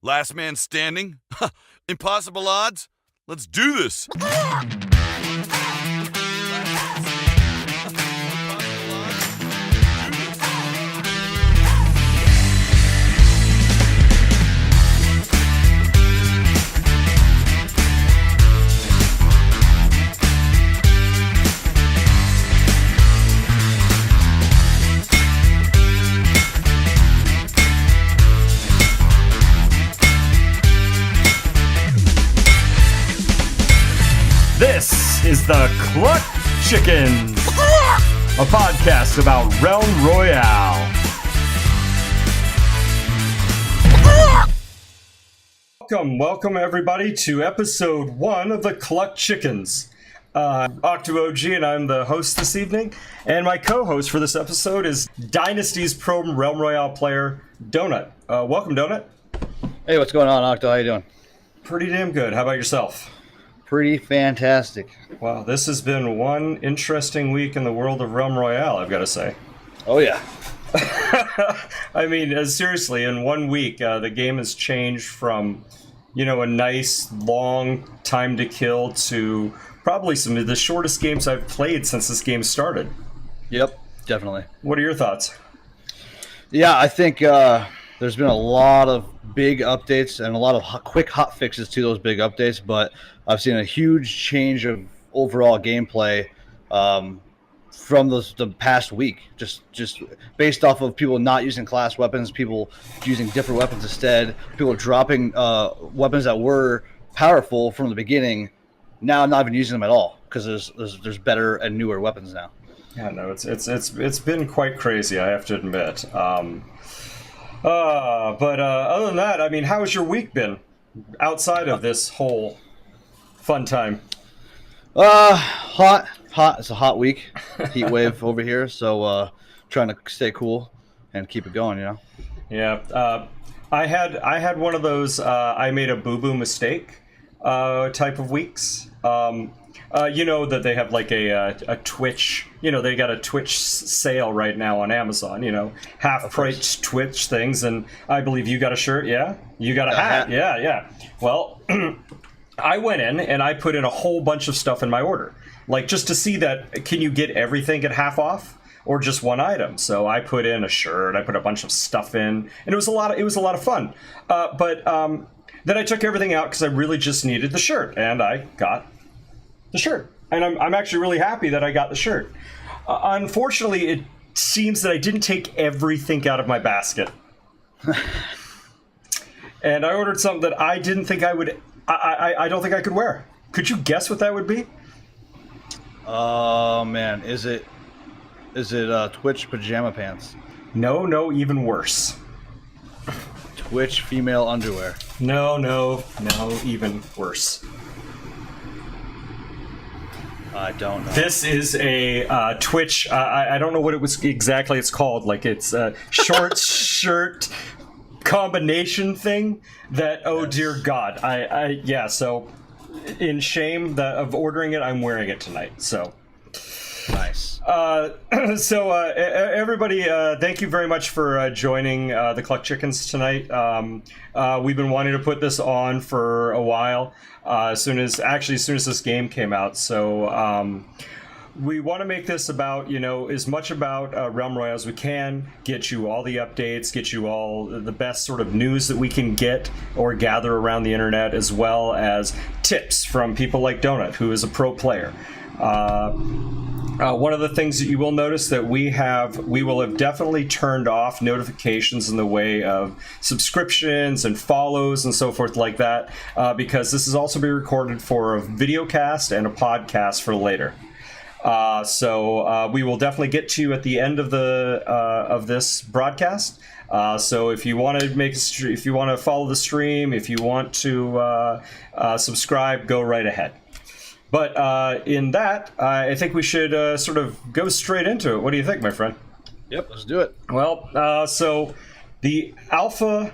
Last man standing? Impossible odds? Let's do this! This is the Clucked Chickens, a podcast about Realm Royale. Welcome everybody to episode 1 of the Clucked Chickens. OctoOG and I'm the host this evening, and my co-host for this episode is DieNasT's pro Realm Royale player, Donut. Welcome, Donut. Hey, what's going on, Octo? How you doing? Pretty damn good. How about yourself? Pretty fantastic. Wow, this has been one interesting week in the world of Realm Royale, I've got to say. Oh, yeah. I mean, seriously, in 1 week, the game has changed from, a nice, long time to kill to probably some of the shortest games I've played since this game started. Yep, definitely. What are your thoughts? Yeah, I think there's been a lot of big updates and a lot of quick hot fixes to those big updates, but I've seen a huge change of overall gameplay from the past week, just based off of people not using class weapons, people using different weapons instead, people dropping weapons that were powerful from the beginning, now not even using them at all because there's better and newer weapons now. Yeah, no, it's been quite crazy, I have to admit. But other than that, I mean, how has your week been outside of this whole fun time? Hot. It's a hot week, heat wave over here. So trying to stay cool and keep it going, Yeah. I had one of those I made a boo-boo mistake type of weeks. That they have like a Twitch, they got a Twitch sale right now on Amazon, half price Twitch things. And I believe you got a shirt. Yeah. You got a hat. Yeah. Well, I went in and I put in a whole bunch of stuff in my order, like just to see that, can you get everything at half off or just one item? So I put in a shirt, I put a bunch of stuff in, and it was a lot of fun. But then I took everything out because I really just needed the shirt, and I got the shirt. And I'm actually really happy that I got the shirt. Unfortunately, it seems that I didn't take everything out of my basket. And I ordered something that I didn't think I would... I don't think I could wear. Could you guess what that would be? Oh, man. Is it Twitch pajama pants? No, even worse. Twitch female underwear. No, even worse. I don't know. This is a Twitch. I don't know what it was exactly. It's called. Like it's a short shirt combination thing. That dear God, yeah. So in shame of ordering it, I'm wearing it tonight. So nice. Everybody, thank you very much for joining the Clucked Chickens tonight. We've been wanting to put this on for a while. As soon as this game came out. So we want to make this about, as much about Realm Royale as we can, get you all the updates, get you all the best sort of news that we can get or gather around the internet, as well as tips from people like Donut, who is a pro player. One of the things that you will notice that we will have definitely turned off notifications in the way of subscriptions and follows and so forth like that, because this is also being recorded for a video cast and a podcast for later. So we will definitely get to you at the end of this broadcast. So if you want to follow the stream, if you want to subscribe, go right ahead. But in that, I think we should sort of go straight into it. What do you think, my friend? Yep, let's do it. Well, so the alpha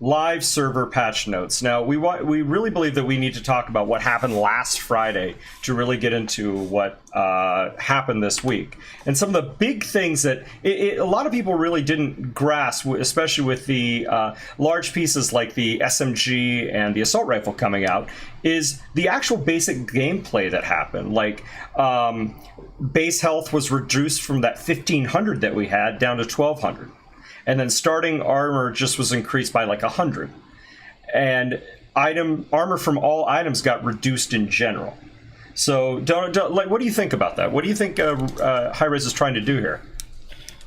live server patch notes. Now, we really believe that we need to talk about what happened last Friday to really get into what happened this week. And some of the big things that a lot of people really didn't grasp, especially with the large pieces like the SMG and the assault rifle coming out, is the actual basic gameplay that happened. Like, base health was reduced from that 1,500 that we had down to 1,200. And then starting armor just was increased by like 100. And armor from all items got reduced in general. So like, what do you think about that? What do you think Hi-Rez is trying to do here?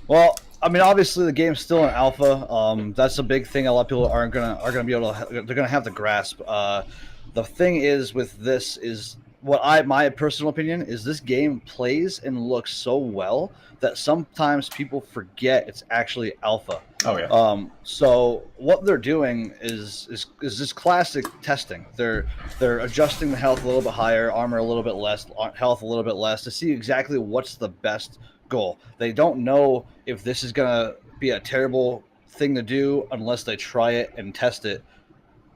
Well, I mean, obviously the game's still in alpha. That's a big thing. A lot of people are gonna be able to. They're gonna have to grasp. The thing is with this is my personal opinion is this game plays and looks so well that sometimes people forget it's actually alpha. Oh yeah. So what they're doing is this classic testing. They're adjusting the health a little bit higher, armor a little bit less, health a little bit less to see exactly what's the best goal. They don't know if this is gonna be a terrible thing to do unless they try it and test it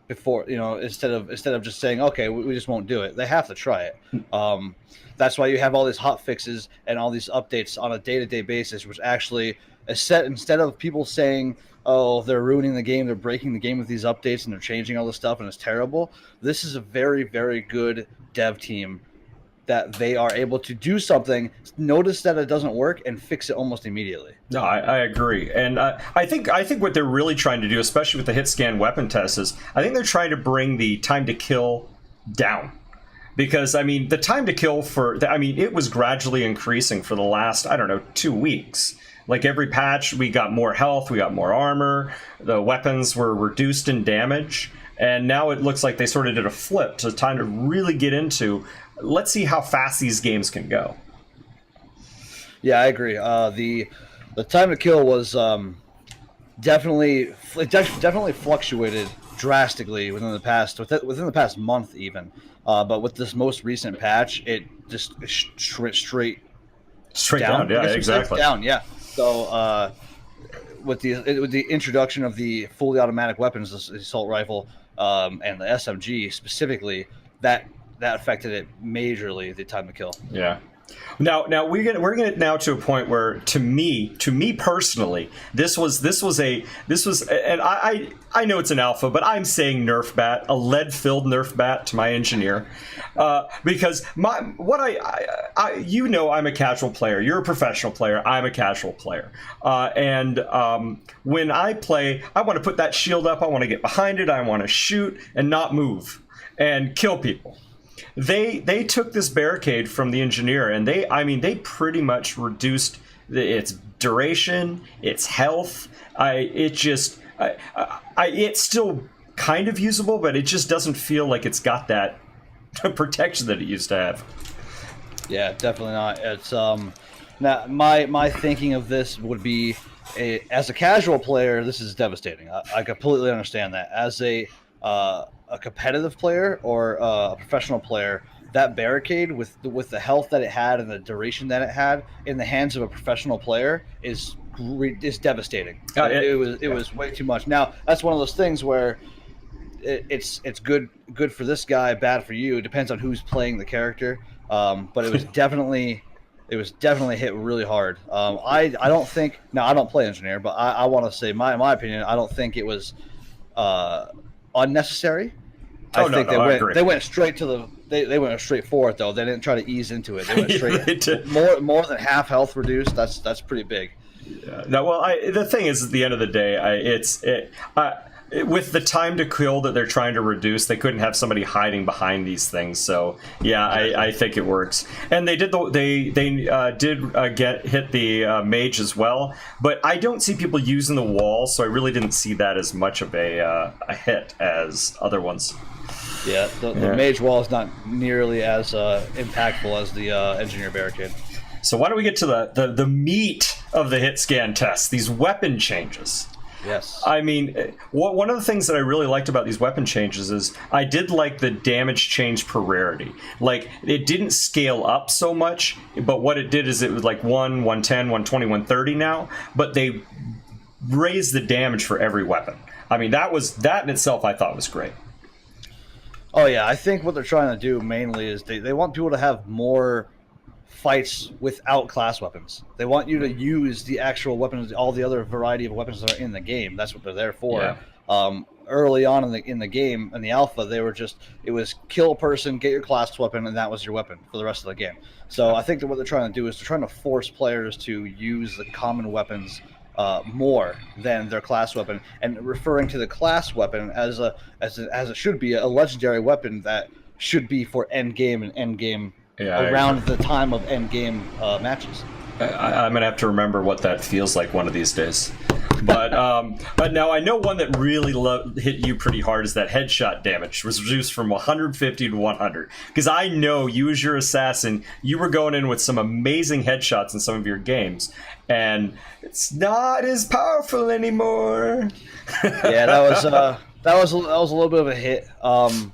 before, instead of just saying, okay, we just won't do it. They have to try it. That's why you have all these hot fixes and all these updates on a day-to-day basis, which actually is set, instead of people saying, oh, they're ruining the game, they're breaking the game with these updates and they're changing all this stuff and it's terrible. This is a very, very good dev team that they are able to do something, notice that it doesn't work, and fix it almost immediately. No, I agree, and I think what they're really trying to do, especially with the Hitscan weapon test, is I think they're trying to bring the time to kill down, because I mean the time to kill it was gradually increasing for the last 2 weeks. Like every patch, we got more health, we got more armor, the weapons were reduced in damage, and now it looks like they sort of did a flip to time to really get into. Let's see how fast these games can go. Yeah, I agree. The time to kill was definitely fluctuated drastically within the past month even. But with this most recent patch, it just straight down. Yeah, exactly. Down, yeah. So with the introduction of the fully automatic weapons, the assault rifle and the SMG specifically, that affected it majorly, the time to kill. Yeah. Now we're gonna now to a point where to me personally, this was and I know it's an alpha, but I'm saying Nerf bat, a lead-filled Nerf bat to my engineer, because I'm a casual player. You're a professional player. I'm a casual player, and when I play, I want to put that shield up. I want to get behind it. I want to shoot and not move and kill people. They took this barricade from the engineer, and they pretty much reduced its duration, its health. It's still kind of usable, but it just doesn't feel like it's got that protection that it used to have. Yeah, definitely not. It's now my thinking of this would be, as a casual player, this is devastating. I completely understand that. As a competitive player or a professional player, that barricade with the health that it had and the duration that it had in the hands of a professional player is devastating. It was way too much. Now that's one of those things where it's good for this guy, bad for you. It depends on who's playing the character. But it was definitely hit really hard. I don't think, now I don't play engineer, but I want to say my opinion. I don't think it was unnecessary. I think they went straight to they went straight for it though. They didn't try to ease into it. They went straight more than half health reduced. That's pretty big. Yeah. No, well, the thing is, at the end of the day, with the time to kill that they're trying to reduce, they couldn't have somebody hiding behind these things. So yeah, I think it works. And they did hit the mage as well, but I don't see people using the wall, so I really didn't see that as much of a hit as other ones. Yeah, the mage wall is not nearly as impactful as the engineer barricade. So why don't we get to the meat of the hit scan test? These weapon changes. Yes. I mean, one of the things that I really liked about these weapon changes is I did like the damage change per rarity. Like, it didn't scale up so much, but what it did is it was like 1, 110, 120, 130 now, but they raised the damage for every weapon. I mean, that in itself I thought was great. Oh yeah, I think what they're trying to do mainly is they want people to have more fights without class weapons. They want you to use the actual weapons, all the other variety of weapons that are in the game. That's what they're there for. Yeah. Early on in the game, in the alpha, it was kill a person, get your class weapon, and that was your weapon for the rest of the game. So I think that what they're trying to do is they're trying to force players to use the common weapons more than their class weapon, and referring to the class weapon as it should be a legendary weapon that should be for end game and end game around the time of end game matches. I'm gonna have to remember what that feels like one of these days. But now I know one that really hit you pretty hard is that headshot damage was reduced from 150 to 100. Because I know you, as your assassin, you were going in with some amazing headshots in some of your games, and it's not as powerful anymore. Yeah, that was a little bit of a hit. I'm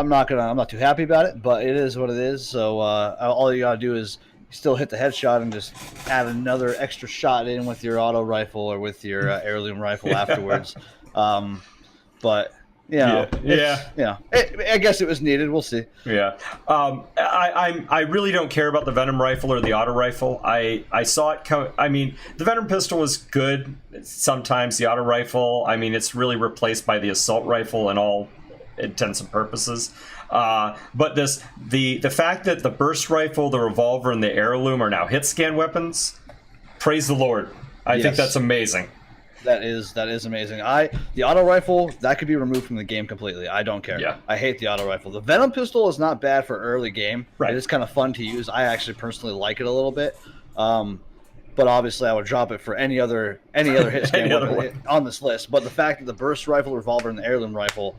not too happy about it, but it is what it is. So all you gotta do is still hit the headshot and just add another extra shot in with your auto rifle or with your heirloom rifle afterwards. But I guess it was needed. We'll see. Yeah, I really don't care about the Venom rifle or the auto rifle. I saw it come. I mean, the Venom pistol was good. Sometimes the auto rifle, I mean, it's really replaced by the assault rifle in all intents and purposes. But the fact that the burst rifle, the revolver, and the heirloom are now hitscan weapons, praise the Lord. I think that's amazing. That is amazing. The auto rifle, that could be removed from the game completely. I don't care. Yeah. I hate the auto rifle. The Venom pistol is not bad for early game. Right. It is kind of fun to use. I actually personally like it a little bit. But obviously I would drop it for any other hit scan on this list. But the fact that the burst rifle, revolver, and the heirloom rifle,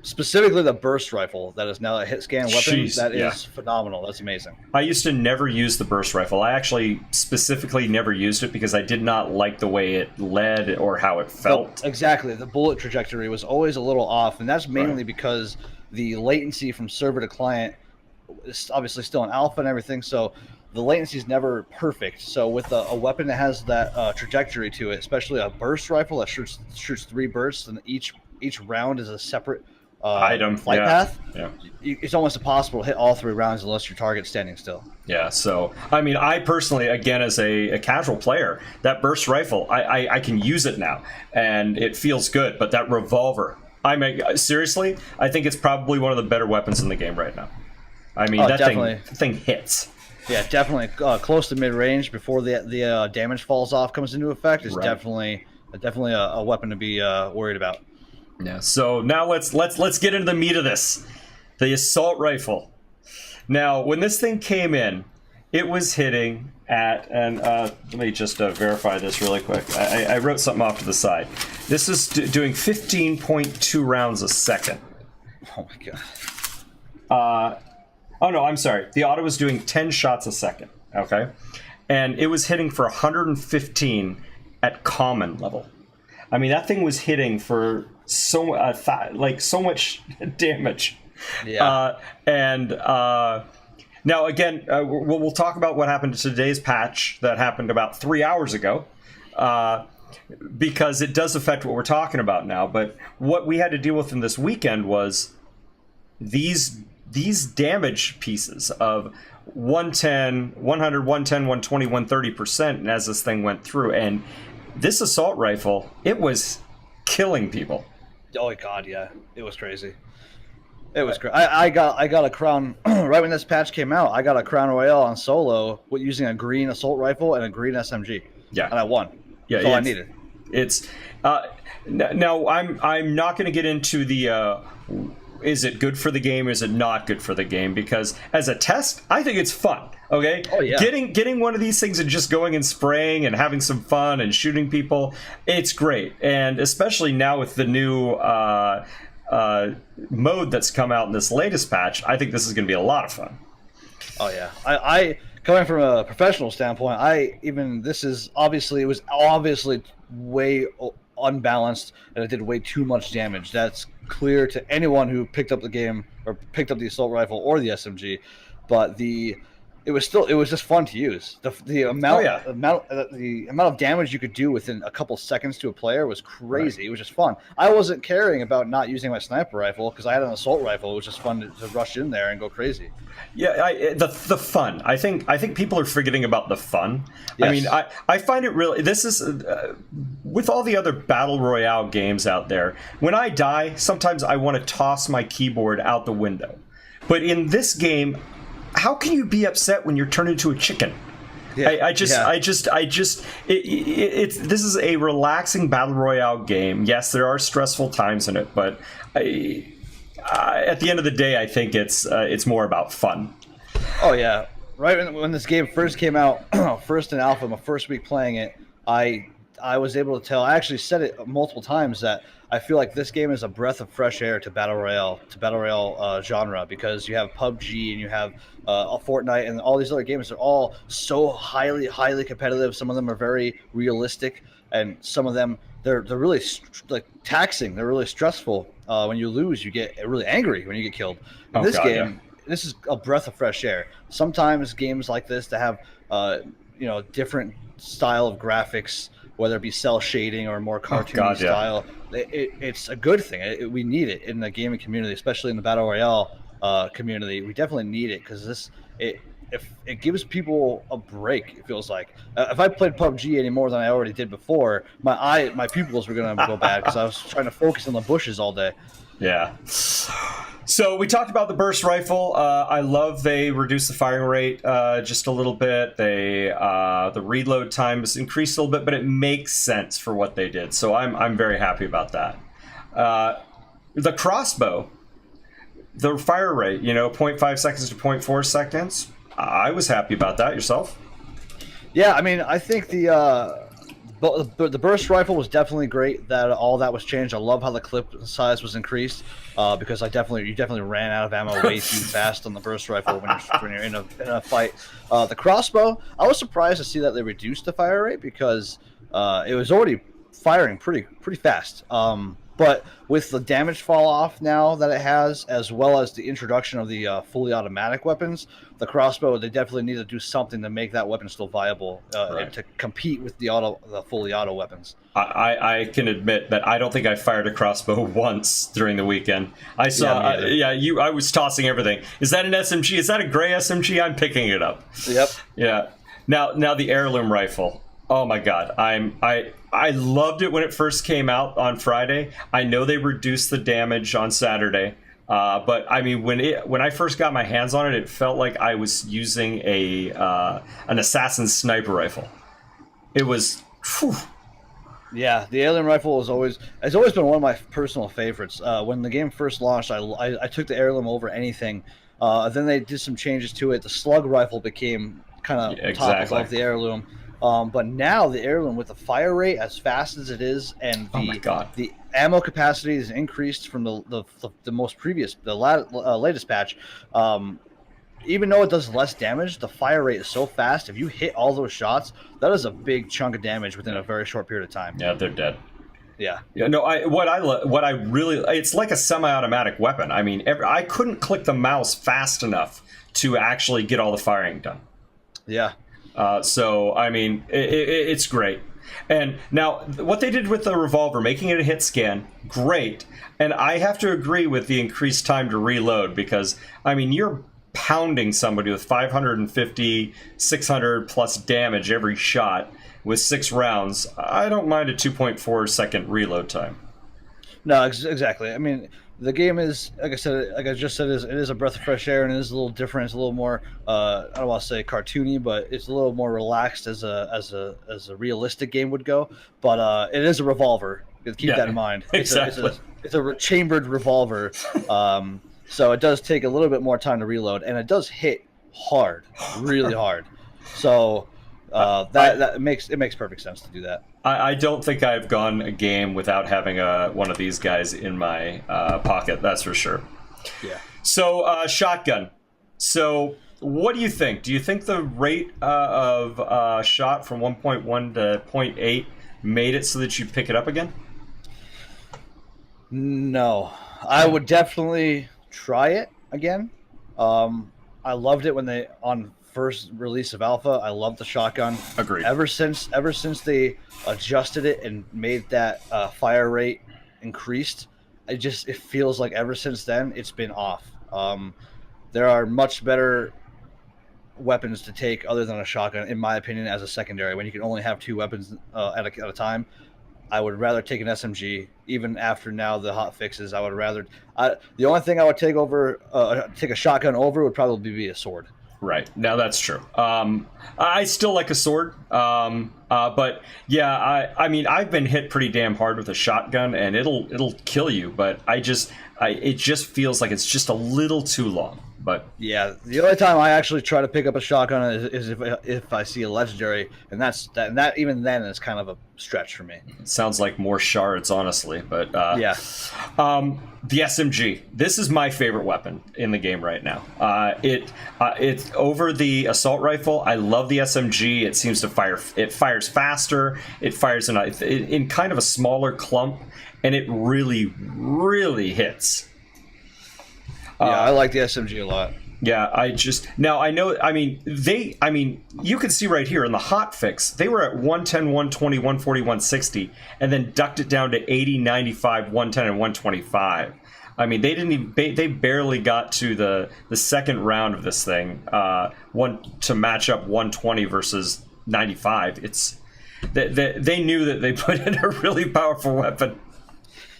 specifically the burst rifle that is now a hit scan weapon, is phenomenal. That's amazing. I used to never use the burst rifle. I actually specifically never used it because I did not like the way it led or how it felt. Exactly. The bullet trajectory was always a little off, and that's mainly because the latency from server to client is obviously still in alpha and everything, so the latency is never perfect. So with a weapon that has that trajectory to it, especially a burst rifle that shoots 3 bursts, and each round is a separate item flight path. Yeah. It's almost impossible to hit all 3 rounds unless your target's standing still. Yeah, so I mean, I personally, again, as a casual player, that burst rifle, I can use it now, and it feels good. But that revolver, seriously, I think it's probably one of the better weapons in the game right now. I mean, that thing hits. Yeah, definitely close to mid range before the damage falls off comes into effect is definitely a weapon to be worried about. Yeah. So now let's get into the meat of this, the assault rifle. Now, when this thing came in, it was hitting at, and let me just verify this really quick. I wrote something off to the side. This is doing 15.2 rounds a second. Oh my god. Oh no, I'm sorry. The auto was doing 10 shots a second. Okay, and it was hitting for 115 at common level. I mean, that thing was hitting for so much damage. Yeah. Now again, we'll talk about what happened to today's patch that happened about 3 hours ago, because it does affect what we're talking about now. But what we had to deal with in this weekend was these damage pieces of 110, 100, 110, 120, 130%, and as this thing went through, and this assault rifle, it was killing people. Oh god, yeah, it was crazy. It was great. I got a crown right when this patch came out. I got a crown royale on solo using a green assault rifle and a green SMG. Yeah, and I won. Yeah, that's all I needed. It's now I'm not going to get into the is it good for the game, is it not good for the game, because as a test, I think it's fun. Okay. Oh yeah. Getting one of these things and just going and spraying and having some fun and shooting people, it's great. And especially now with the new mode that's come out in this latest patch, I think this is going to be a lot of fun. Oh yeah. I coming from a professional standpoint, it was obviously way unbalanced, and it did way too much damage. That's clear to anyone who picked up the game or picked up the assault rifle or the SMG. But the it was just fun to use. The amount yeah. the amount of damage you could do within a couple seconds to a player was crazy. Right. It was just fun. I wasn't caring about not using my sniper rifle because I had an assault rifle. It was just fun to rush in there and go crazy. Yeah, the fun. I think people are forgetting about the fun. Yes. I mean, I find it really. This is with all the other battle royale games out there. When I die, sometimes I want to toss my keyboard out the window. But in this game, how can you be upset when you're turned into a chicken? Yeah, this is a relaxing battle royale game. Yes, there are stressful times in it, but at the end of the day, I think it's more about fun. Oh yeah, right when this game first came out, first in alpha, my first week playing it, I was able to tell. I actually said it multiple times that I feel like this game is a breath of fresh air to battle royale genre, because you have PUBG and you have Fortnite and all these other games. They're all so highly competitive. Some of them are very realistic, and some of them they're really like taxing. They're really stressful. When you lose, you get really angry when you get killed. In this game, this is a breath of fresh air. Sometimes games like this that have different style of graphics, whether it be cell shading or more cartoony style, it's a good thing. We need it in the gaming community, especially in the battle royale community. We definitely need it because it gives people a break. It feels like if I played PUBG any more than I already did before, my pupils were going to go bad because I was trying to focus on the bushes all day. Yeah. So we talked about the burst rifle. I love they reduced the firing rate just a little bit. The reload time is increased a little bit, but it makes sense for what they did. So I'm very happy about that. The crossbow, the fire rate, 0.5 seconds to 0.4 seconds. I was happy about that. Yourself? Yeah, I mean, I think the burst rifle was definitely great. That all that was changed. I love how the clip size was increased because you definitely ran out of ammo way too fast on the burst rifle when you're in a fight. The crossbow, I was surprised to see that they reduced the fire rate because it was already firing pretty fast. But with the damage fall off now that it has, as well as the introduction of the fully automatic weapons, the crossbow, they definitely need to do something to make that weapon still viable to compete with the fully auto weapons. I can admit that I don't think I fired a crossbow once during the weekend. I saw, I was tossing everything. Is that an SMG? Is that a gray SMG? I'm picking it up. Yep. Yeah. Now the heirloom rifle. Oh my God, I loved it when it first came out on Friday. I know they reduced the damage on Saturday, but I mean when I first got my hands on it, it felt like I was using an assassin's sniper rifle. It was. Whew. Yeah, the heirloom rifle has always been one of my personal favorites. When the game first launched, I took the heirloom over anything. Then they did some changes to it. The slug rifle became kind of top above the heirloom. But now the heirloom, with the fire rate as fast as it is, and the ammo capacity is increased from the latest patch. Even though it does less damage, the fire rate is so fast. If you hit all those shots, that is a big chunk of damage within a very short period of time. Yeah, they're dead. Yeah. No, it's like a semi-automatic weapon. I mean, I couldn't click the mouse fast enough to actually get all the firing done. Yeah. So, I mean, it's great. And now, what they did with the revolver, making it a hit scan, great. And I have to agree with the increased time to reload because, I mean, you're pounding somebody with 550, 600 plus damage every shot with 6 rounds. I don't mind a 2.4 second reload time. No, exactly. I mean, the game is, like I just said, it is a breath of fresh air, and it is a little different. It's a little more, I don't want to say cartoony, but it's a little more relaxed as a realistic game would go. But it is a revolver. Keep that in mind. Exactly. It's a chambered revolver, so it does take a little bit more time to reload, and it does hit hard, really hard. So it makes perfect sense to do that. I don't think I've gone a game without having one of these guys in my pocket. That's for sure. Yeah. So shotgun. So what do you think? Do you think the rate of shot from 1.1 to 0.8 made it so that you pick it up again? No, I would definitely try it again. I loved it when they on first release of Alpha, I loved the shotgun. Agreed. Ever since they adjusted it and made that fire rate increased, it feels like ever since then it's been off. There are much better weapons to take other than a shotgun, in my opinion, as a secondary. When you can only have 2 weapons at a time, I would rather take an SMG. Even after now the hot fixes, I would rather. The only thing I would take a shotgun over would probably be a sword. Right. Now that's true. I still like a sword. But yeah, I mean, I've been hit pretty damn hard with a shotgun, and it'll kill you. But it just feels like it's just a little too long. But yeah, the only time I actually try to pick up a shotgun is if I see a legendary, and that even then is kind of a stretch for me. It sounds like more shards, honestly. But yeah, the SMG. This is my favorite weapon in the game right now. It's over the assault rifle. I love the SMG. It seems to fire. It fires faster. It fires in kind of a smaller clump, and it really, really hits. Yeah, I like the SMG a lot. Yeah, you can see right here in the hot fix, they were at 110, 120, 140, 160, and then ducked it down to 80, 95, 110, and 125. I mean, they barely got to the second round of this thing, to match up 120 versus 95. They knew that they put in a really powerful weapon.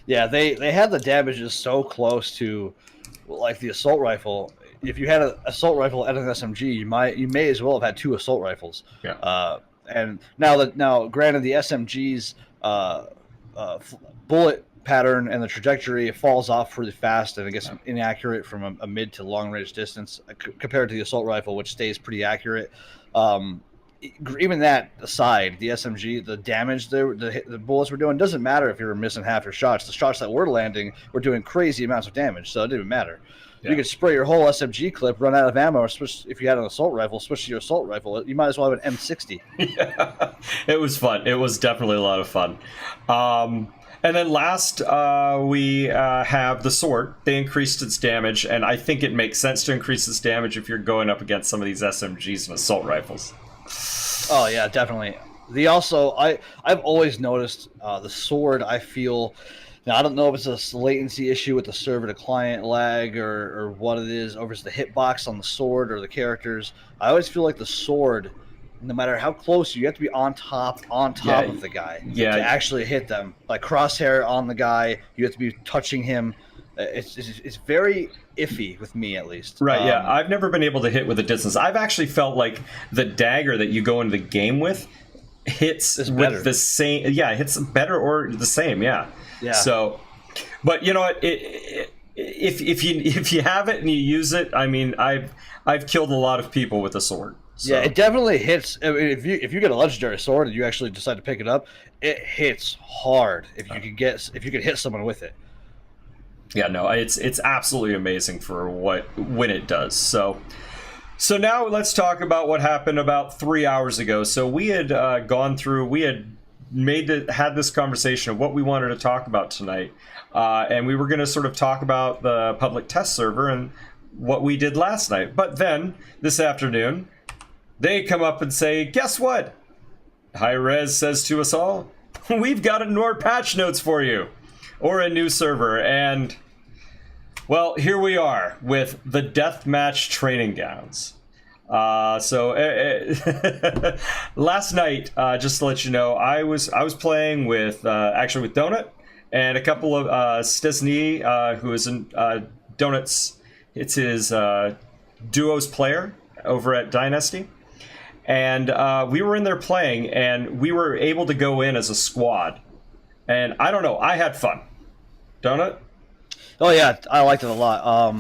Yeah, they had the damages so close to, like, the assault rifle. If you had an assault rifle and an SMG, you may as well have had 2 assault rifles. Yeah. And now, granted, the SMG's bullet pattern and the trajectory falls off really fast, and it gets inaccurate from a mid to long range distance compared to the assault rifle, which stays pretty accurate. Even that aside, the SMG, the damage the bullets were doing doesn't matter if you were missing half your shots. The shots that were landing were doing crazy amounts of damage, so it didn't matter. Yeah. You could spray your whole SMG clip, run out of ammo, or switch. If you had an assault rifle, switch to your assault rifle. You might as well have an M60. Yeah, it was fun. It was definitely a lot of fun. And then last, we have the sword. They increased its damage, and I think it makes sense to increase its damage if you're going up against some of these SMGs and assault rifles. Oh yeah, definitely. I've always noticed the sword. I feel, now I don't know if it's a latency issue with the server to client lag or what it is, or if it's the hitbox on the sword or the characters. I always feel like the sword, no matter how close you have to be on top of the guy to actually hit them. Like crosshair on the guy, you have to be touching him. It's very iffy with me, at least. Right, yeah. I've never been able to hit with a distance. I've actually felt like the dagger that you go into the game with hits with the same. Yeah, it hits better or the same. Yeah. Yeah. So, but you know what? If you have it and you use it, I mean, I've killed a lot of people with a sword. So. Yeah, it definitely hits. I mean, if you get a legendary sword and you actually decide to pick it up, it hits hard. If you could hit someone with it. Yeah, no, it's absolutely amazing for when it does. So now let's talk about what happened about 3 hours ago. So we had had this conversation of what we wanted to talk about tonight, and we were going to sort of talk about the public test server and what we did last night. But then this afternoon, they come up and say, "Guess what?" Hi-Rez says to us all, "We've got more patch notes for you." Or a new server, and well, here we are with the Deathmatch training gowns. Last night, just to let you know, I was playing with Donut and a couple of Stisny, who is in Donut's. It's his duos player over at DieNasT. And we were in there playing, and we were able to go in as a squad. And I don't know, I had fun. Donut? Oh yeah, I liked it a lot. A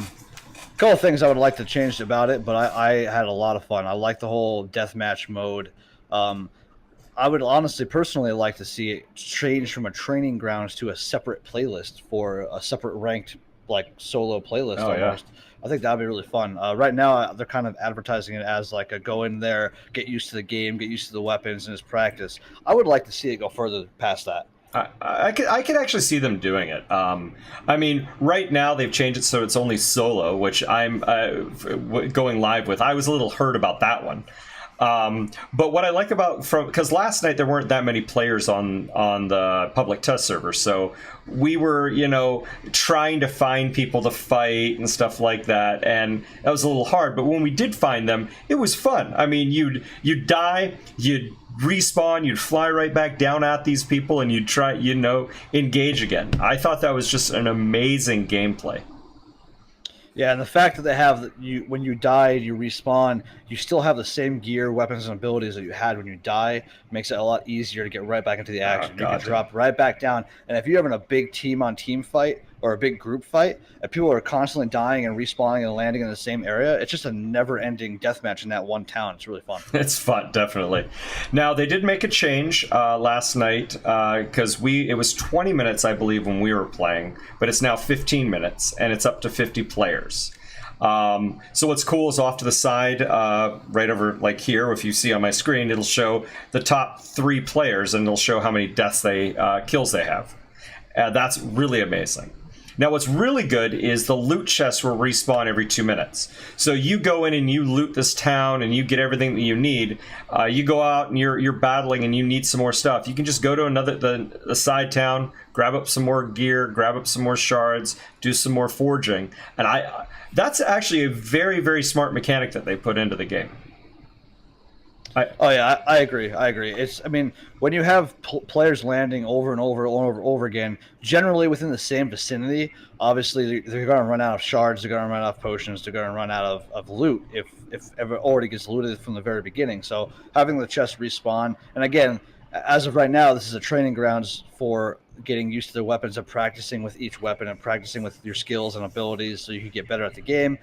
couple of things I would like to change about it, but I had a lot of fun. I like the whole deathmatch mode. I would honestly, personally like to see it change from a training grounds to a separate playlist for a separate ranked, like, solo playlist almost. Yeah. I think that would be really fun. Right now, they're kind of advertising it as like a go in there, get used to the game, get used to the weapons, and it's practice. I would like to see it go further past that. I could actually see them doing it. I mean, right now they've changed it so it's only solo, which I'm going live with. I was a little hurt about that one. But what I like about because last night there weren't that many players on the public test server, so we were trying to find people to fight and stuff like that, and that was a little hard. But when we did find them, it was fun. I mean, you'd die, you'd respawn, you'd fly right back down at these people, and you'd try engage again. I thought that was just an amazing gameplay. Yeah, and the fact that they have when you die, you respawn, you still have the same gear, weapons, and abilities that you had when you die, makes it a lot easier to get right back into the action. You can drop right back down, and if you're having a big team-on-team fight or a big group fight, and people are constantly dying and respawning and landing in the same area, it's just a never-ending deathmatch in that one town. It's really fun. It's fun, definitely. Now, they did make a change last night, because it was 20 minutes, I believe, when we were playing, but it's now 15 minutes, and it's up to 50 players. So what's cool is off to the side, right over like here, if you see on my screen, it'll show the top 3 players, and it'll show how many deaths kills they have. That's really amazing. Now, what's really good is the loot chests will respawn every 2 minutes. So you go in and you loot this town and you get everything that you need. You go out and you're battling and you need some more stuff. You can just go to the side town, grab up some more gear, grab up some more shards, do some more forging. And that's actually a very, very smart mechanic that they put into the game. I agree. I mean, when you have players landing over and over again, generally within the same vicinity, obviously they're going to run out of shards, they're going to run out of potions, they're going to run out of loot if ever already gets looted from the very beginning. So having the chest respawn, and again, as of right now, this is a training grounds for getting used to the weapons and practicing with each weapon and practicing with your skills and abilities so you can get better at the game.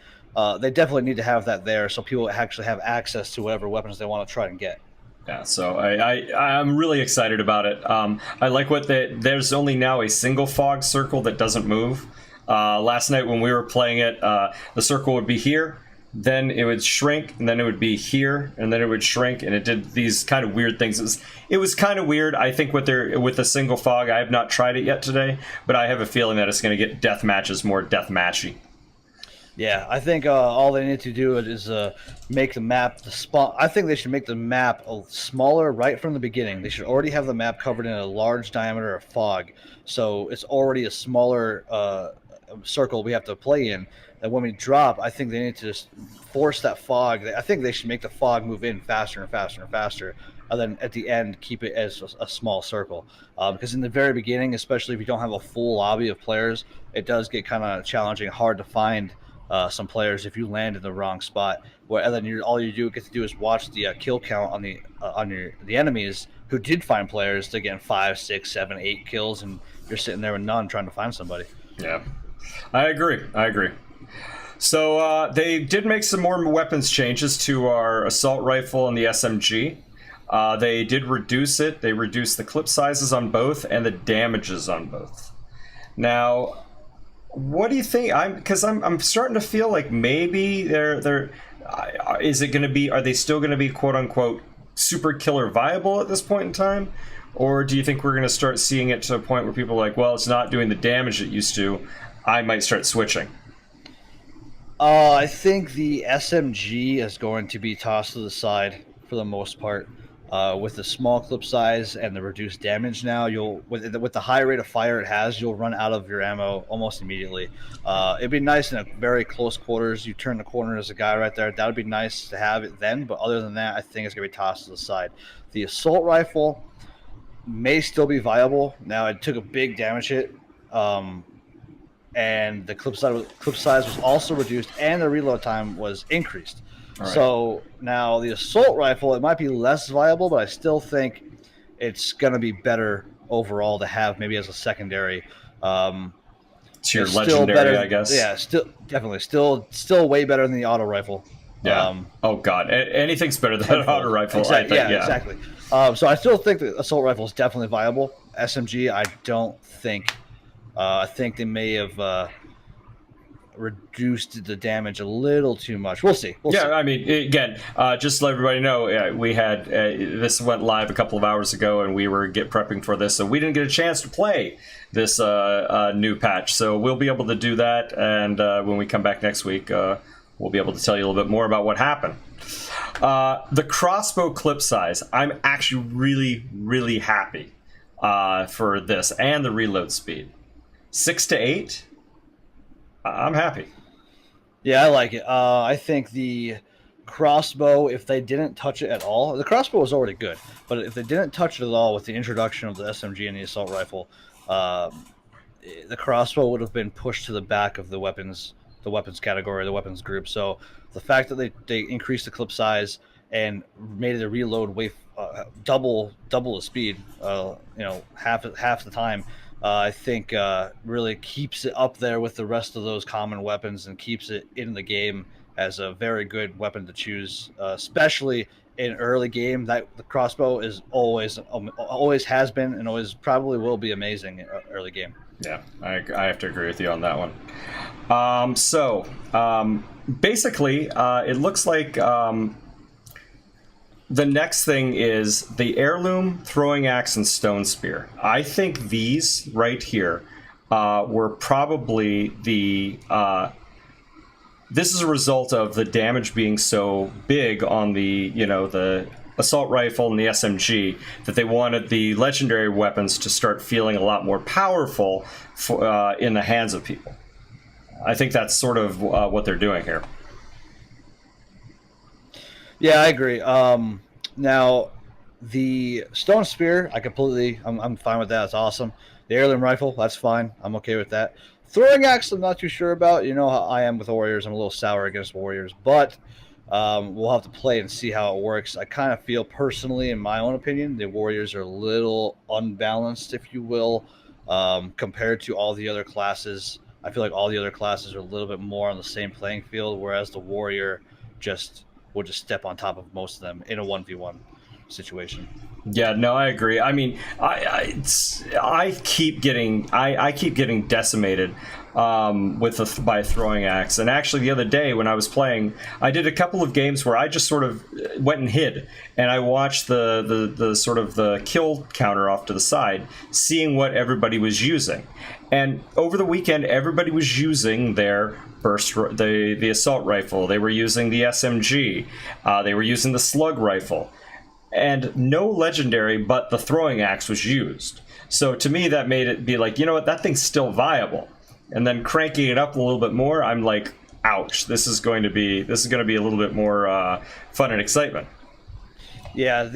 They definitely need to have that there so people actually have access to whatever weapons they want to try and get. Yeah, so I'm really excited about it. I like there's only now a single fog circle that doesn't move. Last night when we were playing it, the circle would be here, then it would shrink, and then it would be here, and then it would shrink, and it did these kind of weird things. It was kind of weird. I think with the single fog, I have not tried it yet today, but I have a feeling that it's going to get death matches more deathmatchy. Yeah, I think all they need to do is make the map I think they should make the map smaller right from the beginning. They should already have the map covered in a large diameter of fog, so it's already a smaller circle we have to play in. And when we drop, I think they need to just force that fog. I think they should make the fog move in faster and faster and faster, and then at the end keep it as a small circle. Because in the very beginning, especially if you don't have a full lobby of players, it does get kind of challenging, hard to find some players if you land in the wrong spot. And then all you get to do is watch the kill count on the enemies who did find players to get 5, 6, 7, 8 kills, and you're sitting there with none trying to find somebody. Yeah, I agree. So they did make some more weapons changes to our assault rifle and the SMG. They did reduce it. They reduced the clip sizes on both and the damages on both. Now, what do you think? Because I'm starting to feel like maybe is it going to be? Are they still going to be quote unquote super killer viable at this point in time, or do you think we're going to start seeing it to a point where people are like, well, it's not doing the damage it used to, I might start switching? I think the SMG is going to be tossed to the side for the most part. With the small clip size and the reduced damage now, with the high rate of fire it has, you'll run out of your ammo almost immediately. It'd be nice in a very close quarters. You turn the corner, there's a guy right there. That would be nice to have it then, but other than that, I think it's going to be tossed to the side. The assault rifle may still be viable. Now, it took a big damage hit, and the clip size was also reduced, and the reload time was increased. Right. So now the assault rifle, it might be less viable, but I still think it's going to be better overall to have maybe as a secondary. It's your legendary, I guess. Yeah, definitely still way better than the auto rifle. Yeah. Oh God, anything's better than an auto rifle. Exactly. I think, yeah, exactly. So I still think the assault rifle is definitely viable. SMG, I don't think. I think they may have reduced the damage a little too much. We'll see. We'll see. I mean, again, just to let everybody know, we had this went live a couple of hours ago, and we were prepping for this, so we didn't get a chance to play this new patch. So we'll be able to do that, and when we come back next week, we'll be able to tell you a little bit more about what happened. The crossbow clip size, I'm actually really, really happy for this, and the reload speed. 6 to 8, I'm happy. Yeah, I like it. I think the crossbow, if they didn't touch it at all, the crossbow was already good, but if they didn't touch it at all with the introduction of the SMG and the assault rifle, the crossbow would have been pushed to the back of the weapons category, the weapons group. So the fact that they increased the clip size and made it a reload way double the speed, half the time, I think really keeps it up there with the rest of those common weapons and keeps it in the game as a very good weapon to choose, especially in early game. That the crossbow is always has been and always probably will be amazing in early game. Yeah, I have to agree with you on that one. Basically, it looks like the next thing is the heirloom, throwing axe, and stone spear. I think these right here were probably the... this is a result of the damage being so big on the assault rifle and the SMG that they wanted the legendary weapons to start feeling a lot more powerful in the hands of people. I think that's sort of what they're doing here. Yeah, I agree. Now, the stone spear, I'm fine with that. It's awesome. The heirloom rifle, that's fine. I'm okay with that. Throwing axe, I'm not too sure about. You know how I am with warriors. I'm a little sour against warriors, but we'll have to play and see how it works. I kind of feel personally, in my own opinion, the warriors are a little unbalanced, if you will, compared to all the other classes. I feel like all the other classes are a little bit more on the same playing field, whereas the warrior will just step on top of most of them in a 1v1 situation. Yeah, no, I agree. I mean, I keep getting decimated by throwing axe. And actually, the other day when I was playing, I did a couple of games where I just sort of went and hid, and I watched the sort of the kill counter off to the side, seeing what everybody was using. And over the weekend, everybody was using their the assault rifle. They were using the SMG. They were using the slug rifle. And no legendary but the throwing axe was used. So to me, that made it be like, you know what, that thing's still viable. And then cranking it up a little bit more, I'm like, ouch, this is going to be a little bit more fun and excitement. Yeah,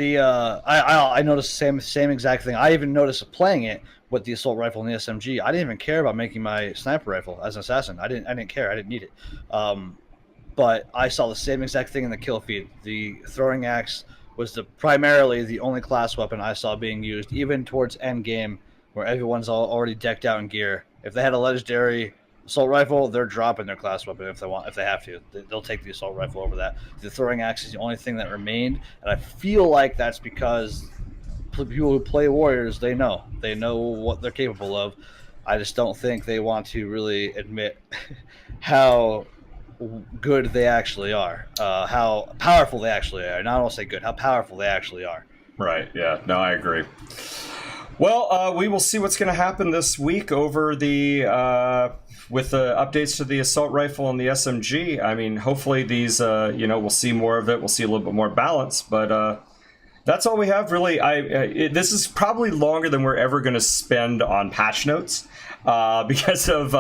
I noticed the same exact thing. I even noticed playing it with the assault rifle and the SMG. I didn't even care about making my sniper rifle as an assassin. I didn't care. I didn't need it. But I saw the same exact thing in the kill feed. The throwing axe was primarily the only class weapon I saw being used, even towards end game, where everyone's already decked out in gear. If they had a legendary assault rifle, they're dropping their class weapon if they have to. They'll take the assault rifle over that. The throwing axe is the only thing that remained, and I feel like that's because people who play warriors, they know what they're capable of. I just don't think they want to really admit how good they actually are, how powerful they actually are. And I don't say good, how powerful they actually are. Right, yeah, no, I agree. Well, we will see what's going to happen this week over the with the updates to the assault rifle and the SMG. I mean, hopefully these, we'll see more of it. We'll see a little bit more balance, but that's all we have, really. This is probably longer than we're ever going to spend on patch notes because of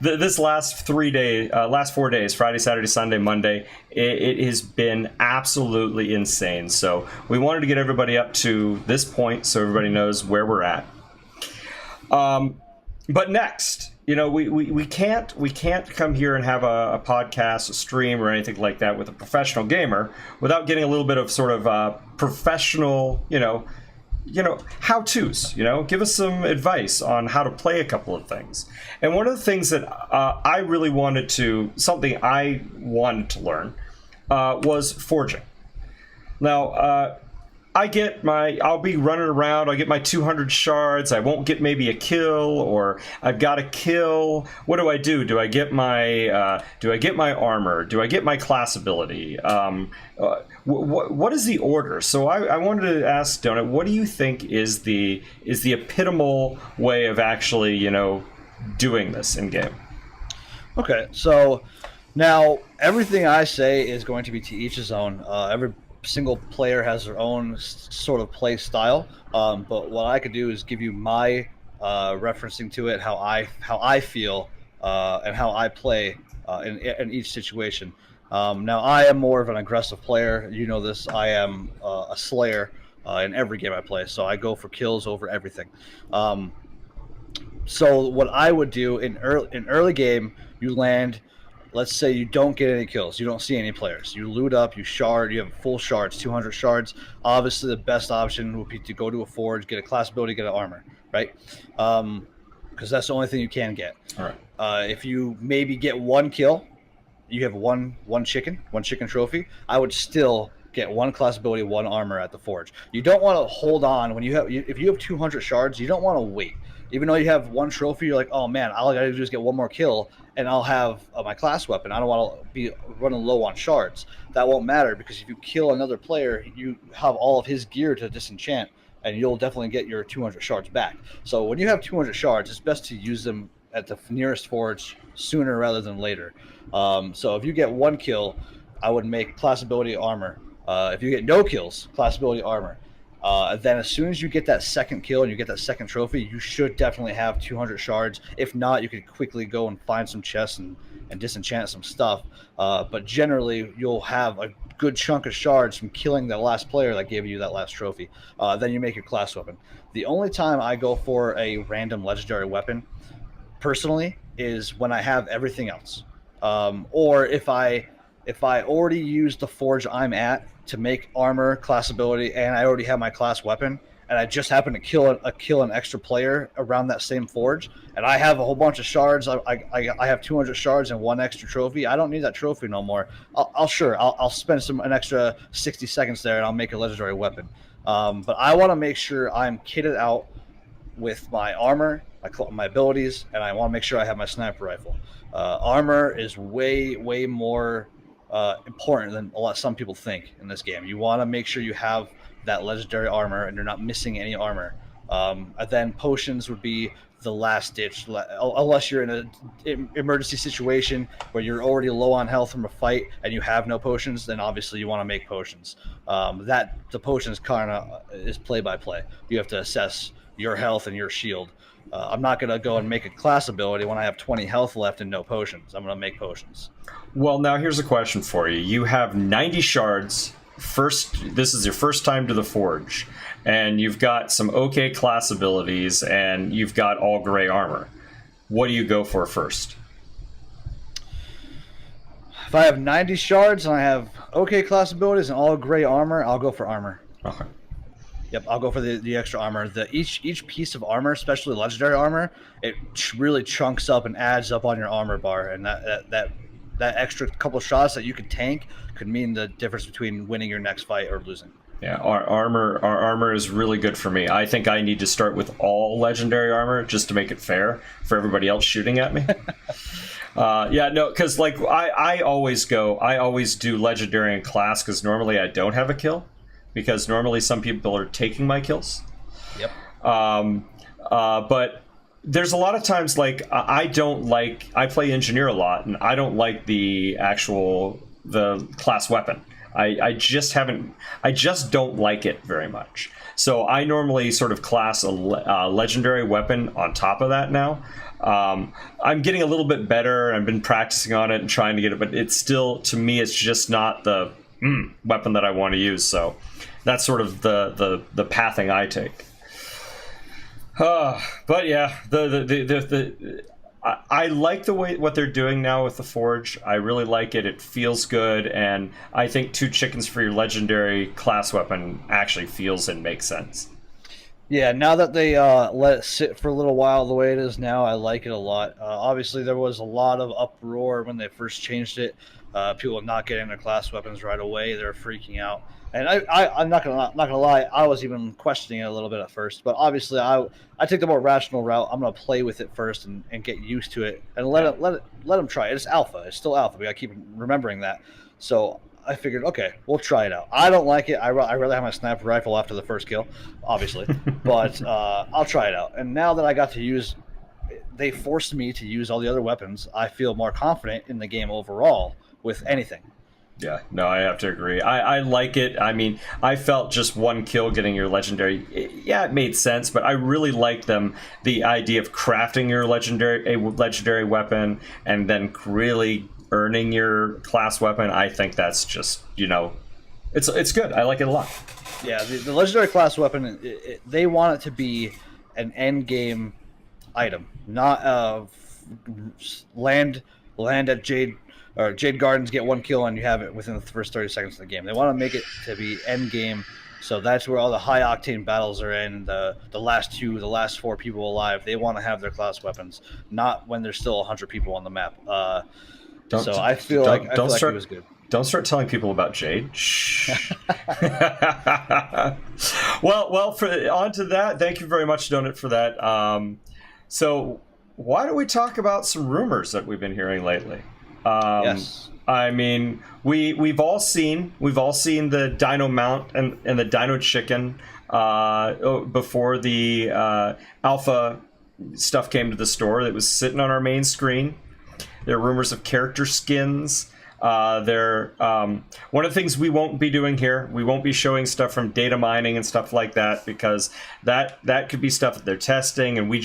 this last 4 days, Friday, Saturday, Sunday, Monday. It has been absolutely insane. So we wanted to get everybody up to this point so everybody knows where we're at. But next, we can't come here and have a podcast, a stream, or anything like that with a professional gamer without getting a little bit of sort of professional, how-tos. Give us some advice on how to play a couple of things. And one of the things that I really wanted to learn was forging. Now, I'll be running around, I'll get my 200 shards, I won't get maybe a kill, or I've got a kill. What do I do? Do I get my armor? Do I get my class ability? What is the order? So I wanted to ask Donut, what do you think is the epitomal way of actually, doing this in game? Okay, so now everything I say is going to be to each his own. Every single player has their own sort of play style, but what I could do is give you my referencing to it, how I feel, and how I play in each situation. Now I am more of an aggressive player. You know this. I am a slayer in every game I play, so I go for kills over everything. So what I would do in early game, you land. Let's say you don't get any kills, you don't see any players. You loot up, you shard, you have full shards, 200 shards. Obviously, the best option would be to go to a forge, get a class ability, get an armor, right? Because that's the only thing you can get. All right. If you maybe get one kill, you have one chicken trophy. I would still get one class ability, one armor at the forge. You don't want to hold on when if you have 200 shards. You don't want to wait. Even though you have one trophy, you're like, oh man, all I gotta do is get one more kill, and I'll have my class weapon. I don't want to be running low on shards. That won't matter, because if you kill another player, you have all of his gear to disenchant, and you'll definitely get your 200 shards back. So when you have 200 shards, it's best to use them at the nearest forge sooner rather than later. So if you get one kill, I would make class ability armor. If you get no kills, class ability armor. Then as soon as you get that second kill and you get that second trophy, you should definitely have 200 shards. If not, you could quickly go and find some chests and disenchant some stuff. But generally, you'll have a good chunk of shards from killing the last player that gave you that last trophy. Then you make your class weapon. The only time I go for a random legendary weapon, personally, is when I have everything else. Or if I already used the forge I'm at to make armor, class ability, and I already have my class weapon, and I just happen to kill an extra player around that same forge, and I have a whole bunch of shards. I have 200 shards and one extra trophy. I don't need that trophy no more. I'll spend an extra 60 seconds there, and I'll make a legendary weapon. But I want to make sure I'm kitted out with my armor, my abilities, and I want to make sure I have my sniper rifle. Armor is way more important than some people think in this game. You want to make sure you have that legendary armor and you're not missing any armor. And then potions would be the last ditch, unless you're in an emergency situation where you're already low on health from a fight and you have no potions. Then obviously you want to make potions. The potions kind of is play by play. You have to assess your health and your shield. I'm not going to go and make a class ability when I have 20 health left and no potions. I'm going to make potions. Well, now here's a question for you. You have 90 shards. This is your first time to the forge, and you've got some okay class abilities, and you've got all gray armor. What do you go for first? If I have 90 shards and I have okay class abilities and all gray armor, I'll go for armor. Okay. Yep, I'll go for the extra armor. Each piece of armor, especially legendary armor, it really chunks up and adds up on your armor bar, and that extra couple shots that you could tank could mean the difference between winning your next fight or losing. Yeah, our armor is really good for me. I think I need to start with all legendary armor just to make it fair for everybody else shooting at me. Because like I always do legendary in class, because normally I don't have a kill, because normally some people are taking my kills. Yep. But there's a lot of times, like, I play engineer a lot, and I don't like the class weapon. I just don't like it very much. So I normally sort of class a legendary weapon on top of that now. I'm getting a little bit better. I've been practicing on it and trying to get it, but it's still, to me, it's just not the weapon that I want to use. So that's sort of the pathing I take. But yeah, I like the way what they're doing now with the Forge. I really like it. It feels good, and I think 2 chickens for your legendary class weapon actually feels and makes sense. Yeah, now that they let it sit for a little while the way it is now, I like it a lot. Obviously, there was a lot of uproar when they first changed it. People not getting their class weapons right away, they're freaking out. And I'm not gonna lie, I was even questioning it a little bit at first. But obviously, I take the more rational route. I'm gonna play with it first and get used to it and let them try it. It's alpha. It's still alpha. We gotta keep remembering that. So I figured, okay, we'll try it out. I don't like it. I rather have my sniper rifle after the first kill, obviously, but I'll try it out. And now that I got to use, they forced me to use all the other weapons. I feel more confident in the game overall with anything. Yeah, no, I have to agree. I like it. I mean, I felt just one kill getting your legendary. It made sense, but I really liked the idea of crafting your legendary weapon and then really earning your class weapon. I think that's just, it's good. I like it a lot. Yeah, the legendary class weapon, they want it to be an end game item, not land at Jade Gardens, get one kill and you have it within the first 30 seconds of the game. They want to make it to be end game, so that's where all the high octane battles are in. The last 4 people alive, they want to have their class weapons, not when there's still 100 people on the map. I feel like it was good. Don't start telling people about Jade. Shh. well, on to that. Thank you very much, Donut, for that. So why don't we talk about some rumors that we've been hearing lately? Yes. I mean, we've all seen the Dino Mount and the Dino Chicken before the alpha stuff came to the store. That was sitting on our main screen. There are rumors of character skins. One of the things we won't be doing here, we won't be showing stuff from data mining and stuff like that, because that could be stuff that they're testing, and we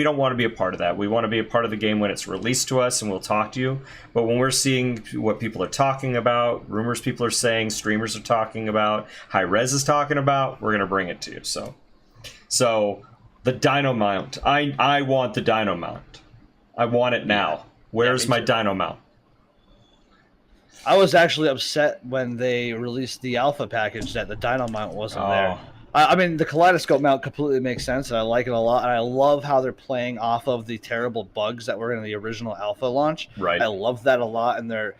don't want to be a part of that. We want to be a part of the game when it's released to us, and we'll talk to you. But when we're seeing what people are talking about, rumors people are saying, streamers are talking about, High Res is talking about, we're going to bring it to you. So the Dino Mount. I want the Dino Mount. I want it now. Where's my Dino Mount? I was actually upset when they released the alpha package that the Dino Mount wasn't there. I mean, the Kaleidoscope mount completely makes sense, and I like it a lot. And I love how they're playing off of the terrible bugs that were in the original alpha launch. Right. I love that a lot, and they're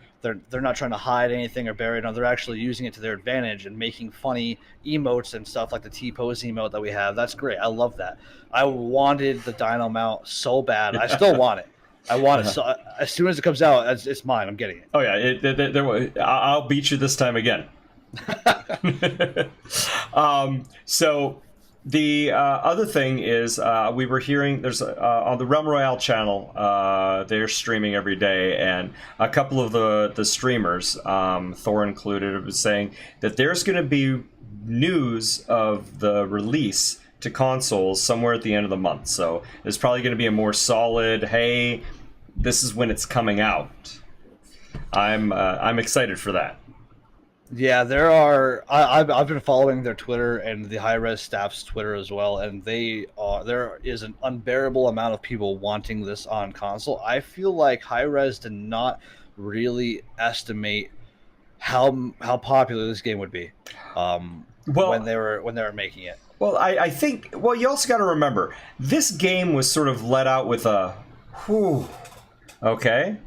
not trying to hide anything or bury it. No, they're actually using it to their advantage and making funny emotes and stuff like the T-pose emote that we have. That's great. I love that. I wanted the Dino Mount so bad. I still want it. I want it. So as soon as it comes out, it's mine. I'm getting it. Oh yeah, I'll beat you this time again. So the other thing is we were hearing there's on the Realm Royale channel, they're streaming every day, and a couple of the streamers, Thor included, was saying that there's going to be news of the release to consoles somewhere at the end of the month. So there's probably going to be a more solid, hey, this is when it's coming out. I'm excited for that. Yeah, there are. I've been following their Twitter and the High Res staff's Twitter as well, and there is an unbearable amount of people wanting this on console. I feel like High Res did not really estimate how popular this game would be when they were making it. Well, I think. Well, you also got to remember this game was sort of let out with a, whew, okay.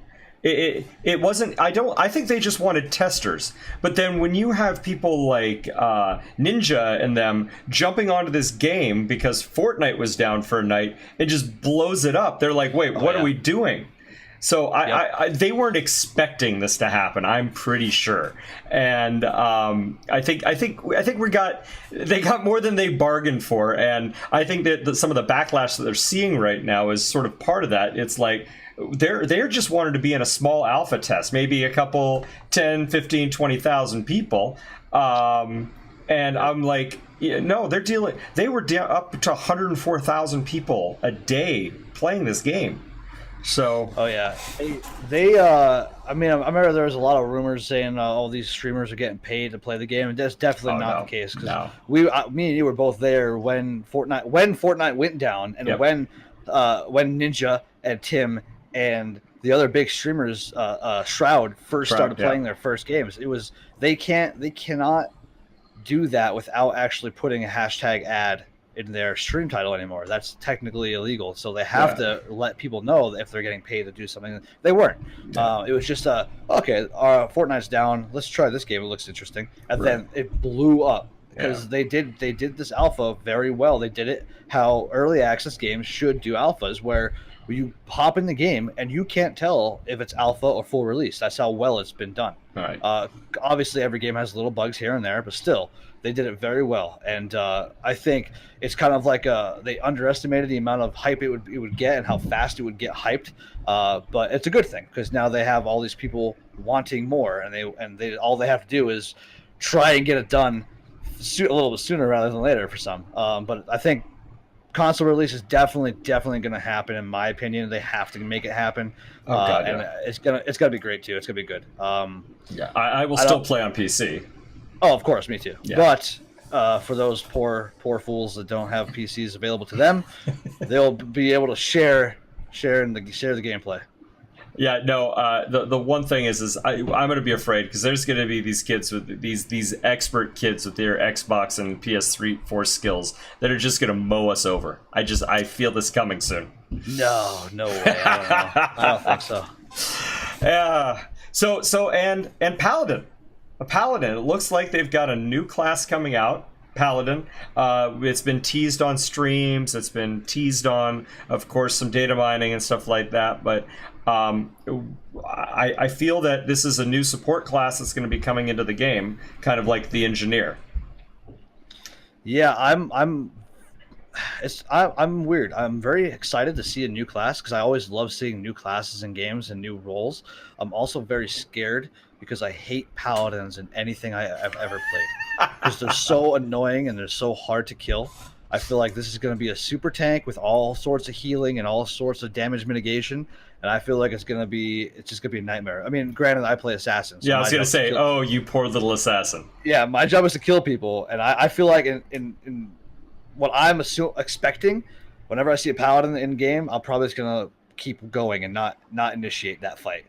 It wasn't. I think they just wanted testers. But then when you have people like Ninja and them jumping onto this game because Fortnite was down for a night, it just blows it up. They're like, wait, what are we doing? So they weren't expecting this to happen. I'm pretty sure, and I think they got more than they bargained for, and I think that some of the backlash that they're seeing right now is sort of part of that. It's like they're just wanted to be in a small alpha test, maybe a couple 10, 15, 20,000 people, and I'm like, no, they were up to 104,000 people a day playing this game. So they I mean, I remember there was a lot of rumors saying all these streamers are getting paid to play the game, and that's definitely not the case, because me and you were both there when Fortnite went down, and when Ninja and Tim and the other big streamers, Shroud first started playing their first games. It was they cannot do that without actually putting a hashtag ad in their stream title anymore. That's technically illegal. So they have to let people know that if they're getting paid to do something. They weren't. It was just okay, Fortnite's down. Let's try this game. It looks interesting. And then it blew up because they did this alpha very well. They did it how early access games should do alphas, where you hop in the game and you can't tell if it's alpha or full release. That's how well it's been done. Right. Obviously, every game has little bugs here and there, but still, they did it very well. And I think it's kind of like they underestimated the amount of hype it would get and how fast it would get hyped. But it's a good thing because now they have all these people wanting more, and they all they have to do is try and get it done a little bit sooner rather than later for some. But I think console release is definitely going to happen. In my opinion, they have to make it happen. And it's gonna be great too. It's gonna be good. I will still play on PC. Oh, of course, me too. Yeah. But for those poor fools that don't have PCs available to them, they'll be able to share the gameplay. Yeah, no. The one thing is I'm going to be afraid because there's going to be these kids with these expert kids with their Xbox and PS3 4 skills that are just going to mow us over. I feel this coming soon. No way. I don't think so. Yeah. So and Paladin. A Paladin. It looks like they've got a new class coming out. Paladin. It's been teased on streams. It's been teased on, of course, some data mining and stuff like that. But I feel that this is a new support class that's going to be coming into the game, kind of like the engineer. Yeah, I'm weird. I'm very excited to see a new class because I always love seeing new classes in games and new roles. I'm also very scared because I hate paladins in anything I've ever played because they're so annoying and they're so hard to kill. I feel like this is going to be a super tank with all sorts of healing and all sorts of damage mitigation, and I feel like it's just going to be a nightmare. I mean, granted, I play assassin. So yeah, I was going to say, oh, you poor little assassin. Yeah, my job is to kill people, and I feel like in what I'm expecting, whenever I see a paladin in game, I'm probably just going to keep going and not initiate that fight.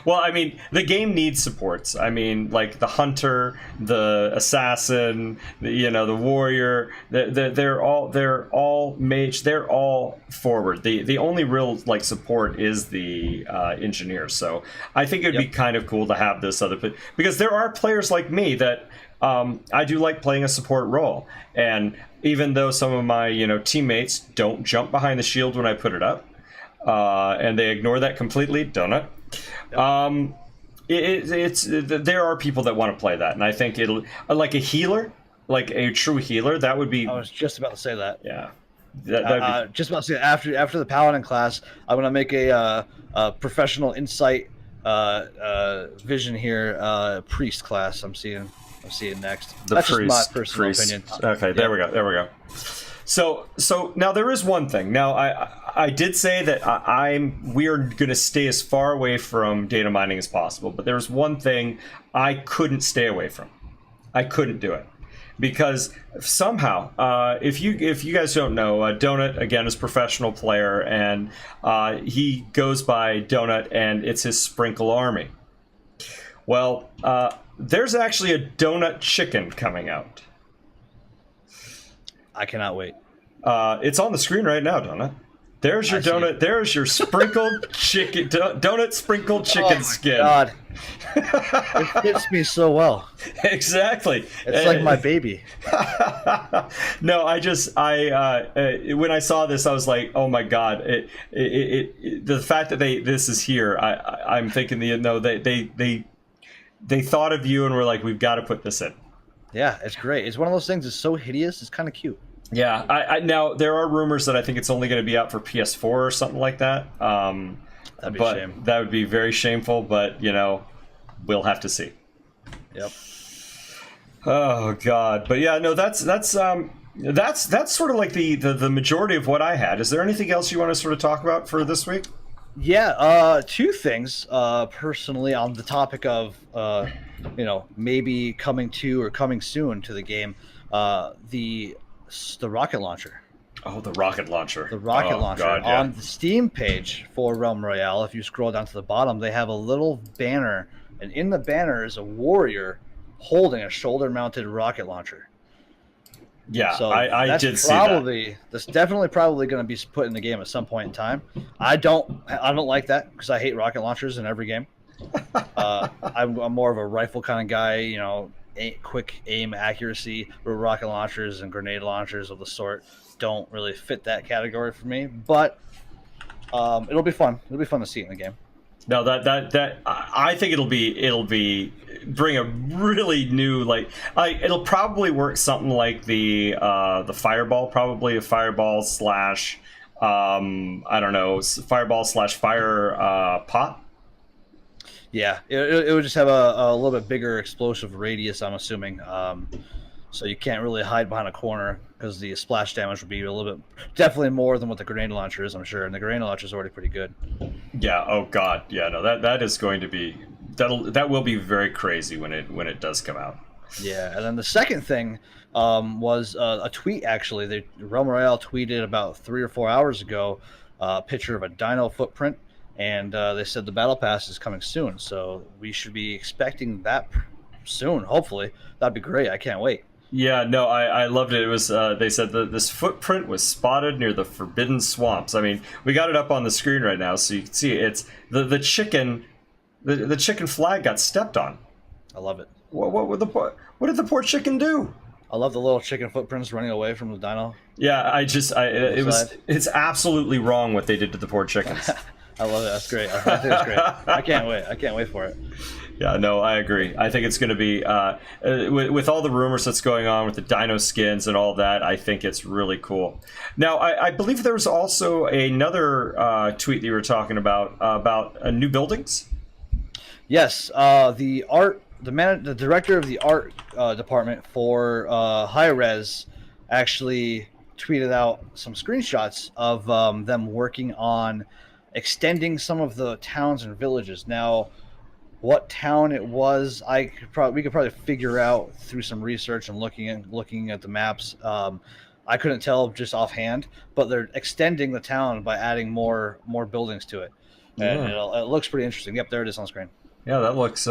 Well, I mean, the game needs supports. I mean, like the hunter, the assassin, the warrior. They're all mage. They're all forward. The only real support is the engineer. So I think it'd be kind of cool to have this other because there are players like me that I do like playing a support role, and even though some of my teammates don't jump behind the shield when I put it up. And they ignore that completely, don't it? There are people that want to play that, and I think it'll like a healer, like a true healer. That would be. I was just about to say that. Yeah, just about to say after the paladin class, I'm gonna make a professional insight vision here priest class. I'm seeing next. That's just my personal opinion. Okay, there we go. So now there is one thing. Now I did say that we are going to stay as far away from data mining as possible, but there's one thing I couldn't stay away from. I couldn't do it because somehow, if you guys don't know, Donut again is a professional player, and he goes by Donut, and it's his sprinkle army. Well, there's actually a donut chicken coming out. I cannot wait. It's on the screen right now, Donut. There's your donut. There's your sprinkled chicken donut sprinkled chicken skin. God, it fits me so well. Exactly. It's like my baby. No, when I saw this, I was like, oh my God! The fact that this is here, I'm thinking they thought of you and were like, we've got to put this in. Yeah, it's great. It's one of those things that's so hideous, it's kind of cute. Yeah, now there are rumors that I think it's only going to be out for PS4 or something like that. That'd be a shame. That would be very shameful, but we'll have to see. Yep. Oh God, but yeah, no, that's sort of like the majority of what I had. Is there anything else you want to sort of talk about for this week? Yeah, two things. Personally, on the topic of maybe coming to or coming soon to the game, the rocket launcher. Oh, the rocket launcher. The rocket launcher. God, yeah. On the Steam page for Realm Royale, if you scroll down to the bottom, they have a little banner, and in the banner is a warrior holding a shoulder-mounted rocket launcher. Yeah, So I did see that. that's definitely probably going to be put in the game at some point in time. I don't like that because I hate rocket launchers in every game. I'm more of a rifle kind of guy, you know, quick aim accuracy. Where rocket launchers and grenade launchers of the sort don't really fit that category for me. But it'll be fun. It'll be fun to see it in the game. No, I think it'll be bring a really new it'll probably work something like the fireball, probably a fireball slash I don't know, fireball slash fire pot. Yeah, it would just have a little bit bigger explosive radius, I'm assuming. So you can't really hide behind a corner because the splash damage would be a little bit, definitely more than what the grenade launcher is, I'm sure. And the grenade launcher is already pretty good. Yeah. Oh God. Yeah. No. That is going to be that will be very crazy when it does come out. Yeah. And then the second thing was a tweet. Actually, Realm Royale tweeted about 3 or 4 hours ago a picture of a dino footprint, and they said the battle pass is coming soon. So we should be expecting that soon. Hopefully, that'd be great. I can't wait. Yeah, no, I loved it. It was they said that this footprint was spotted near the Forbidden Swamps. I mean, we got it up on the screen right now, so you can see it's the chicken, the chicken flag got stepped on. I love it. What did the poor chicken do? I love the little chicken footprints running away from the dino. Yeah, it's absolutely wrong what they did to the poor chickens. I love it. That's great. I think it's great. I can't wait. I can't wait for it. Yeah, no, I agree. I think it's going to be with all the rumors that's going on with the dino skins and all that. I think it's really cool. Now, I believe there was also another tweet that you were talking about new buildings. Yes, the director of the art department for High Res actually tweeted out some screenshots of them working on extending some of the towns and villages. Now, what town it was, we could probably figure out through some research and looking at the maps. I couldn't tell just offhand, but they're extending the town by adding more buildings to it, and it looks pretty interesting. Yep, there it is on screen. Yeah, that looks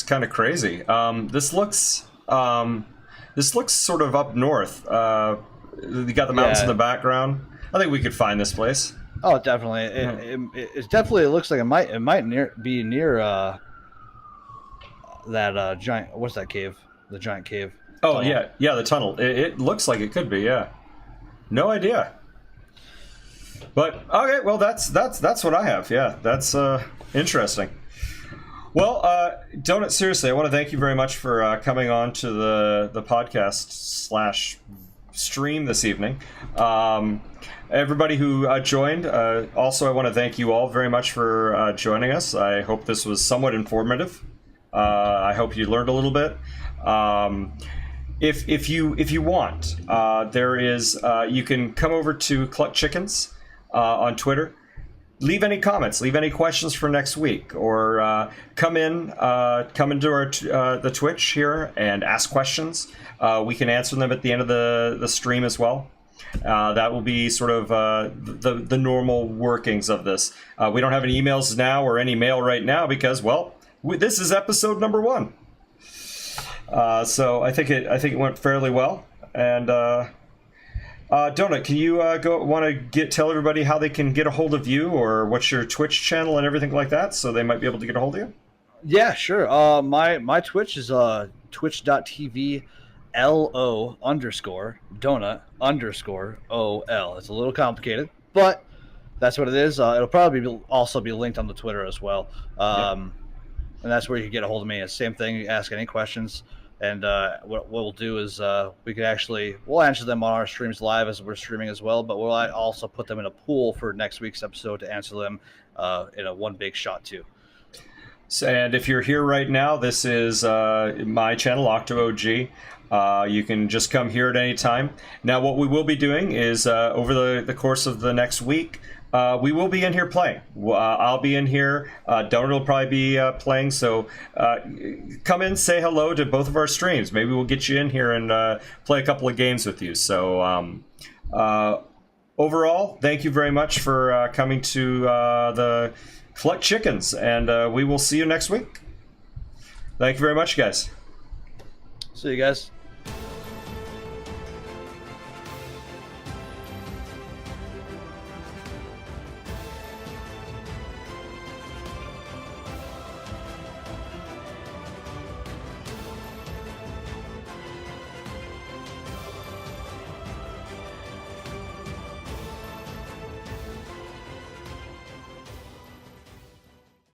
kind of crazy. This looks sort of up north. You got the mountains in the background. I think we could find this place. Oh, definitely. It definitely looks like it might be near that giant. What's that cave? The giant cave. Oh tunnel. Yeah, the tunnel. It looks like it could be. Yeah, no idea. But okay, well that's what I have. Yeah, that's interesting. Well, Donut, seriously, I want to thank you very much for coming on to the podcast / stream this evening. Everybody who joined, also I want to thank you all very much for joining us. I hope this was somewhat informative. I hope you learned a little bit. If you want, there is you can come over to Clucked Chickens on Twitter. Leave any comments, leave any questions for next week, or come into our the Twitch here and ask questions. We can answer them at the end of the stream as well. That will be sort of the normal workings of this. We don't have any emails now or any mail right now because, well, this is episode number 1. So I think it went fairly well. And Donut, can you tell everybody how they can get a hold of you, or what's your Twitch channel and everything like that, so they might be able to get a hold of you? Yeah, sure. My Twitch is twitch.tv LO_donut_OL. It's a little complicated, but that's what it is. It'll probably also be linked on the Twitter as well. And that's where you can get a hold of me. It's the same thing. You ask any questions. And what we'll do is we'll answer them on our streams live as we're streaming as well, but we'll also put them in a pool for next week's episode to answer them in a one big shot too. And if you're here right now, this is my channel, OctoOG. You can just come here at any time. Now, what we will be doing is over the course of the next week, we will be in here playing. I'll be in here. Donut will probably be playing. So come in, say hello to both of our streams. Maybe we'll get you in here and play a couple of games with you. So overall, thank you very much for coming to the Clucked Chickens, and we will see you next week. Thank you very much, guys. See you guys.